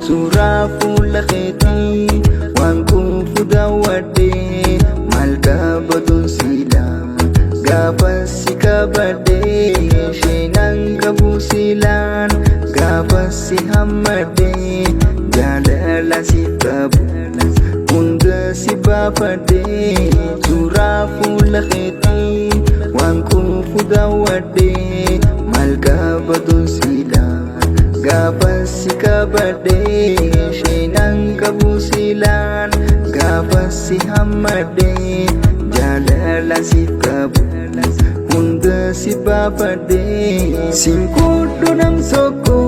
suuraa fuula keetii waan kuufu daawwadhee maal qabatuun silaa gaafa si qabadhee sheenaan qabu silaan gaafa si hammadhee jaalala si qabu hunda si baafadhee suuraa fuula keetii waan kuufu daawwadhee maal qabatuun silaa gaafa si qabadhee sheenaan qabu silaan gaafa si hammadhee jaalala si qabu hunda si baafadhee siin qudhu namtokkoof